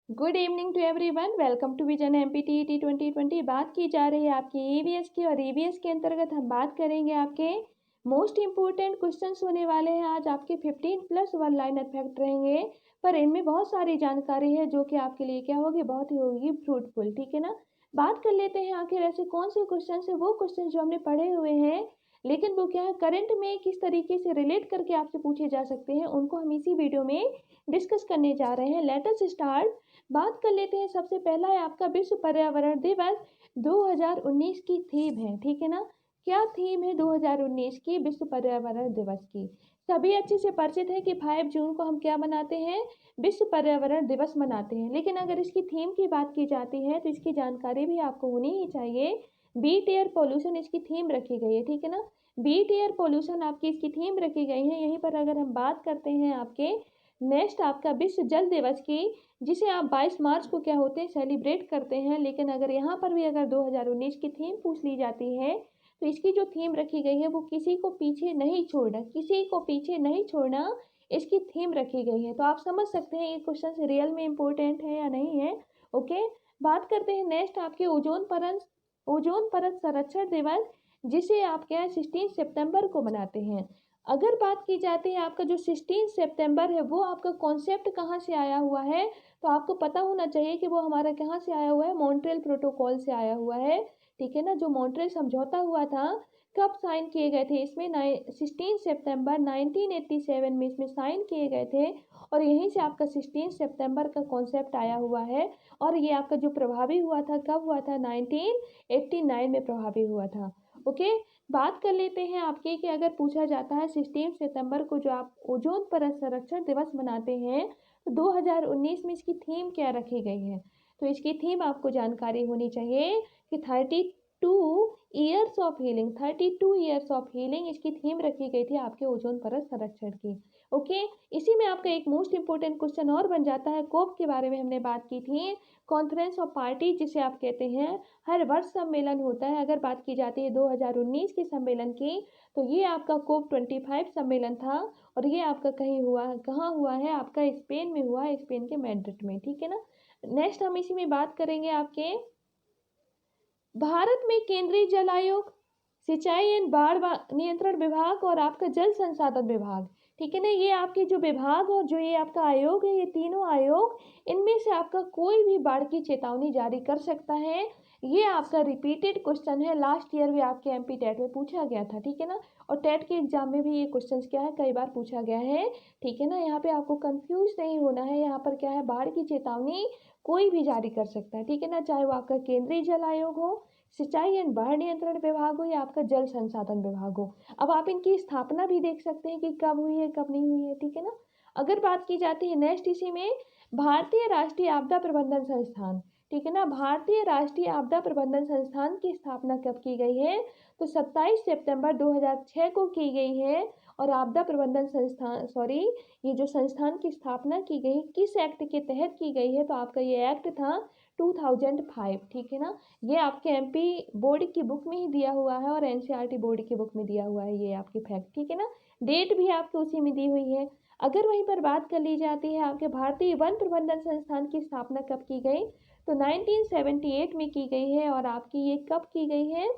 Good evening to everyone. Welcome to vision MPTET 2020। बात की जा रही है आपकी ईवीएस की, और ईवीएस के अंतर्गत हम बात करेंगे आपके मोस्ट इंपॉर्टेंट क्वेश्चंस होने वाले हैं। आज आपके 15 प्लस वन लाइनर फैक्ट रहेंगे, पर इनमें बहुत सारी जानकारी है जो कि आपके लिए क्या होगी, बहुत ही होगी फ्रूटफुल। ठीक है ना। बात कर लेते हैं आखिर ऐसे कौन से क्वेश्चन है, वो क्वेश्चन जो हमने पढ़े हुए हैं लेकिन वो क्या है करंट में किस तरीके से रिलेट करके आपसे पूछे जा सकते हैं, उनको हम इसी वीडियो में डिस्कस करने जा रहे हैं। Let us start. बात कर लेते हैं। सबसे पहला है आपका विश्व पर्यावरण दिवस 2019 की थीम है। ठीक है ना। क्या थीम है 2019 की विश्व पर्यावरण दिवस की? सभी अच्छे से परिचित है कि 5 जून को हम क्या मनाते हैं, विश्व पर्यावरण दिवस मनाते हैं। लेकिन अगर इसकी थीम की बात की जाती है तो इसकी जानकारी भी आपको होनी ही चाहिए। बीट एयर पोल्यूशन इसकी थीम रखी गई है। ठीक है ना। बीट एयर पोल्यूशन आपकी इसकी थीम रखी गई है। यहीं पर अगर हम बात करते हैं आपके नेक्स्ट आपका विश्व जल दिवस की, जिसे आप 22 मार्च को क्या होते हैं सेलिब्रेट करते हैं। लेकिन अगर यहाँ पर भी अगर 2019 की थीम पूछ ली जाती है तो इसकी जो थीम रखी गई है वो किसी को पीछे नहीं छोड़ना, किसी को पीछे नहीं छोड़ना इसकी थीम रखी गई है। तो आप समझ सकते हैं ये क्वेश्चन रियल में इम्पोर्टेंट है या नहीं है। ओके। बात करते हैं नेक्स्ट आपके ओजोन परत संरक्षण दिवस, जिसे आप क्या 16 सितंबर को मनाते हैं। अगर बात की जाती है आपका जो 16 सितंबर है वो आपका कॉन्सेप्ट कहाँ से आया हुआ है, तो आपको पता होना चाहिए कि वो हमारा कहाँ से आया हुआ है, मॉन्ट्रियल प्रोटोकॉल से आया हुआ है। ठीक है ना। जो मॉन्ट्रियल समझौता हुआ था, कब साइन किए गए थे इसमें, 16 सितंबर 1987 में इसमें साइन किए गए थे। और यहीं से आपका 16 सितंबर का कॉन्सेप्ट आया हुआ है। और ये आपका जो प्रभावी हुआ था, कब हुआ था, 1989 में प्रभावी हुआ था। ओके। बात कर लेते हैं आपके कि अगर पूछा जाता है 16 सितंबर को जो आप ओजोन परत संरक्षण दिवस मनाते हैं तो 2019 में इसकी थीम क्या रखी गई है, तो इसकी थीम आपको जानकारी होनी चाहिए कि 32 ईयर्स ऑफ हीलिंग इसकी थीम रखी गई थी आपके ओजोन परत संरक्षण की। ओके। इसी में आपका एक मोस्ट इंपोर्टेंट क्वेश्चन और बन जाता है, कोप के बारे में हमने बात की थी, कॉन्फ्रेंस ऑफ पार्टी जिसे आप कहते हैं, हर वर्ष सम्मेलन होता है। अगर बात की जाती है 2019 के सम्मेलन की तो ये आपका कोप 25 सम्मेलन था। और ये आपका कहीं हुआ, कहाँ हुआ है, आपका स्पेन में हुआ है, स्पेन के मैड्रिड में। ठीक है ना। नेक्स्ट हम इसी में बात करेंगे आपके भारत में केंद्रीय जल आयोग, सिंचाई एंड बाढ़ नियंत्रण विभाग और आपका जल संसाधन विभाग। ठीक है ना। ये आपके जो विभाग और जो ये आपका आयोग है, ये तीनों आयोग, इनमें से आपका कोई भी बाढ़ की चेतावनी जारी कर सकता है। ये आपका रिपीटेड क्वेश्चन है, लास्ट ईयर भी आपके एमपी टेट में पूछा गया था। ठीक है ना। और टेट के एग्जाम में भी ये क्वेश्चन क्या है, कई बार पूछा गया है। ठीक है ना। यहाँ पे आपको कंफ्यूज नहीं होना है। यहाँ पर क्या है, बाढ़ की चेतावनी कोई भी जारी कर सकता है। ठीक है ना। चाहे वो आपका केंद्रीय जल आयोग हो, सिंचाई एंड बाढ़ नियंत्रण विभाग हो, या आपका जल संसाधन विभाग हो। अब आप इनकी स्थापना भी देख सकते हैं कि कब हुई है कब नहीं हुई है। ठीक है ना। अगर बात की जाती है नेक्स्ट इसी में भारतीय राष्ट्रीय आपदा प्रबंधन संस्थान। ठीक है ना। भारतीय राष्ट्रीय आपदा प्रबंधन संस्थान की स्थापना कब की गई है, तो 27 सितंबर 2006 को की गई है। और आपदा प्रबंधन संस्थान ये जो संस्थान की स्थापना की गई किस एक्ट के तहत की गई है, तो आपका ये एक्ट था 2005। ठीक है ना। ये आपके एमपी बोर्ड की बुक में ही दिया हुआ है और एनसीईआरटी बोर्ड की बुक में दिया हुआ है ये आपके फैक्ट। ठीक है ना। डेट भी आपके उसी में दी हुई है। अगर वहीं पर बात कर ली जाती है आपके भारतीय वन प्रबंधन संस्थान की स्थापना कब की गई, तो 1978 में की गई है। और आपकी ये कब की गई है,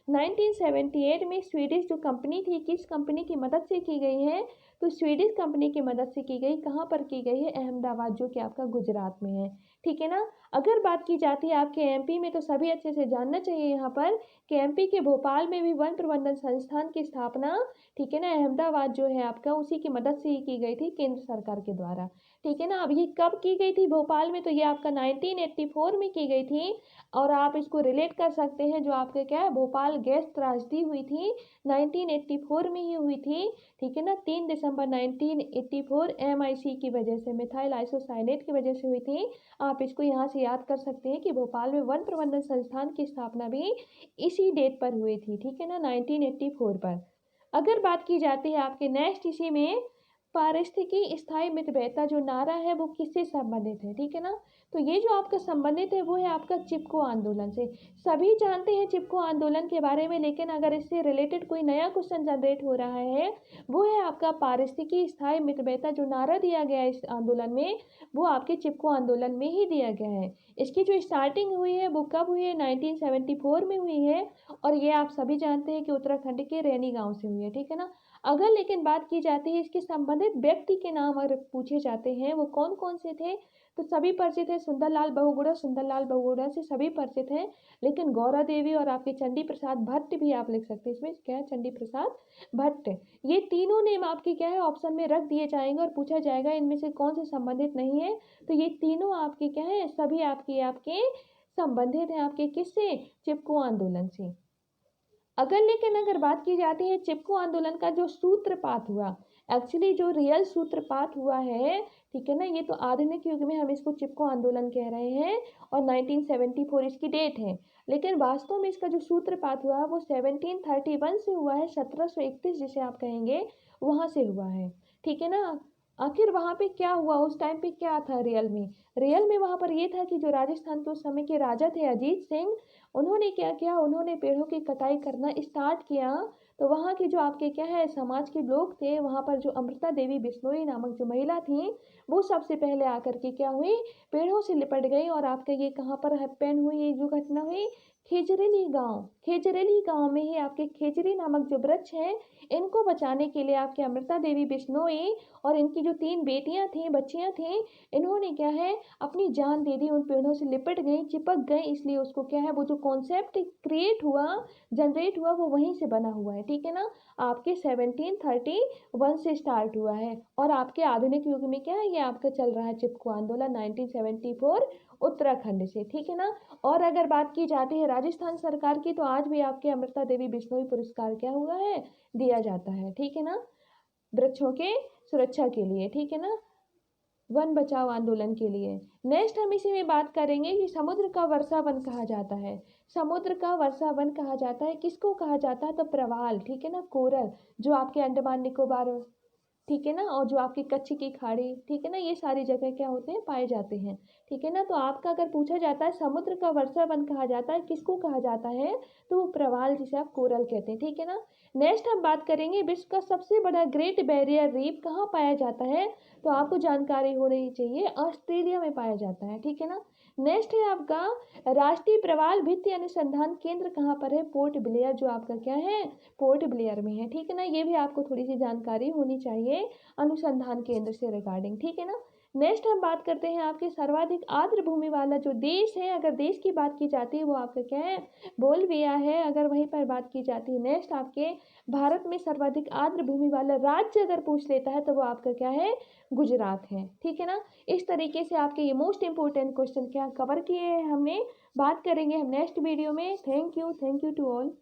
1978 में स्वीडिश जो कंपनी थी, किस कंपनी की मदद से की गई है, तो स्वीडिश कंपनी की मदद से की गई। कहाँ पर की गई है, अहमदाबाद, जो कि आपका गुजरात में है। ठीक है ना। अगर बात की जाती है आपके एमपी में, तो सभी अच्छे से जानना चाहिए यहाँ पर कि एमपी के भोपाल में भी वन प्रबंधन संस्थान की स्थापना, ठीक है ना, अहमदाबाद जो है आपका, उसी की मदद से ही की गई थी केंद्र सरकार के द्वारा। ठीक है ना। अब ये कब की गई थी भोपाल में, तो ये आपका 1984 में की गई थी। और आप इसको रिलेट कर सकते हैं, जो आपके क्या है, भोपाल गैस त्रासदी हुई थी 1984 में ही हुई थी। ठीक है ना। 3 दिसंबर 1984 एमआईसी की वजह से, मिथाइल आइसोसाइनेट की वजह से हुई थी। आप इसको यहाँ से याद कर सकते हैं कि भोपाल में वन प्रबंधन संस्थान की स्थापना भी इसी डेट पर हुई थी। ठीक है ना, 1984 पर। अगर बात की जाती है आपके नेक्स्ट इसी में पारिस्थितिकी स्थायी मितव्ययिता जो नारा है वो किससे संबंधित है, ठीक है ना। तो ये जो आपका संबंधित है वो है आपका चिपको आंदोलन से। सभी जानते हैं चिपको आंदोलन के बारे में, लेकिन अगर इससे रिलेटेड कोई नया क्वेश्चन जनरेट हो रहा है वो है आपका पारिस्थितिकी स्थायी मितव्ययिता जो नारा दिया गया है इस आंदोलन में, वो आपके चिपको आंदोलन में ही दिया गया है। इसकी जो स्टार्टिंग हुई है वो कब हुई है, 1974 में हुई है, और ये आप सभी जानते हैं कि उत्तराखंड के रैनी गांव से हुई है, ठीक है ना। अगर लेकिन बात की जाती है इसके संबंधित व्यक्ति के नाम अगर पूछे जाते हैं वो कौन कौन से थे, तो सभी परिचित है, सुंदरलाल बहुगुणा, सुंदरलाल बहुगुणा से सभी परिचित हैं, लेकिन गौरा देवी और आपके चंडी प्रसाद भट्ट भी आप लिख सकते हैं, इसमें क्या है, चंडी प्रसाद भट्ट। ये तीनों नेम आपके क्या है ऑप्शन में रख दिए जाएंगे और पूछा जाएगा इनमें से कौन से संबंधित नहीं है, तो ये तीनों आपके क्या है, सभी आपके आपके संबंधित हैं आपके किससे, चिपको आंदोलन से। अगर बात की जाती है चिपको आंदोलन का जो सूत्रपात हुआ, एक्चुअली जो रियल सूत्रपात हुआ है, ठीक है ना, ये तो आधुनिक युग में हम इसको चिपको आंदोलन कह रहे हैं और 1974 इसकी डेट है, लेकिन वास्तव में इसका जो सूत्रपात हुआ वो 1731 से हुआ है, 1731 जिसे आप कहेंगे वहाँ से हुआ है, ठीक है ना। आखिर वहाँ पे क्या हुआ, उस टाइम पे क्या था रियल में वहाँ पर ये था कि जो राजस्थान के उस समय के राजा थे अजीत सिंह, उन्होंने क्या किया, उन्होंने पेड़ों की कटाई करना स्टार्ट किया। तो वहाँ के जो आपके क्या है समाज के लोग थे, वहाँ पर जो अमृता देवी बिश्नोई नामक जो महिला थी, वो सबसे पहले आकर के क्या हुई, पेड़ों से लिपट गई। और आपका ये कहाँ पर हैपन हुई, ये जो घटना हुई, खेजरेली गांव में ही आपके खेजरी नामक जो वृक्ष है, इनको बचाने के लिए आपके अमृता देवी बिश्नोई और इनकी जो 3 बेटियां थी, बच्चियां थी, इन्होंने क्या है अपनी जान दे दी, उन पेड़ों से लिपट गई, चिपक गई, इसलिए उसको क्या है वो जो कॉन्सेप्ट क्रिएट हुआ, जनरेट हुआ, वो वहीं से बना हुआ है, ठीक है ना। आपके 1731 से स्टार्ट हुआ है और आपके आधुनिक युग में क्या है, ये आपका चल रहा है चिपको आंदोलन 1974 उत्तराखंड से, ठीक है ना। और अगर बात की जाती है राजस्थान सरकार की, तो आज भी आपके अमृता देवी बिश्नोई पुरस्कार क्या हुआ है, दिया जाता है, ठीक है ना, वृक्षों के सुरक्षा के लिए, ठीक है ना, वन बचाओ आंदोलन के लिए। नेक्स्ट हम इसी में बात करेंगे कि समुद्र का वर्षा वन कहा जाता है। समुद्र का वर्षा वन कहा जाता है, किसको कहा जाता है, तो प्रवाल, ठीक है ना, कोरल, जो आपके अंडमान निकोबार, ठीक है ना, और जो आपकी कच्छ की खाड़ी, ठीक है ना, ये सारी जगह क्या होते हैं, पाए जाते हैं, ठीक है ना। तो आपका अगर पूछा जाता है समुद्र का वर्षा वन कहा जाता है, किसको कहा जाता है, तो वो प्रवाल जिसे आप कोरल कहते हैं, ठीक है ना। नेक्स्ट हम बात करेंगे विश्व का सबसे बड़ा ग्रेट बैरियर रीफ कहाँ पाया जाता है, तो आपको जानकारी होनी चाहिए, ऑस्ट्रेलिया में पाया जाता है, ठीक है ना। नेक्स्ट है आपका राष्ट्रीय प्रवाल भित्ति अनुसंधान केंद्र कहाँ पर है, पोर्ट ब्लेयर, जो आपका क्या है, पोर्ट ब्लेयर में है, ठीक है ना। ये भी आपको थोड़ी सी जानकारी होनी चाहिए अनुसंधान केंद्र से रिगार्डिंग, ठीक है ना। नेक्स्ट हम बात करते हैं आपके सर्वाधिक आर्द्र भूमि वाला जो देश है, अगर देश की बात की जाती है वो आपका क्या है, बोल्विया है। अगर वहीं पर बात की जाती है नेक्स्ट आपके भारत में सर्वाधिक आर्द्र भूमि वाला राज्य अगर पूछ लेता है तो वो आपका क्या है, गुजरात है, ठीक है ना। इस तरीके से आपके ये मोस्ट इंपोर्टेंट क्वेश्चन क्या कवर किए हैं हमने, बात करेंगे हम नेक्स्ट वीडियो में। Thank you to all.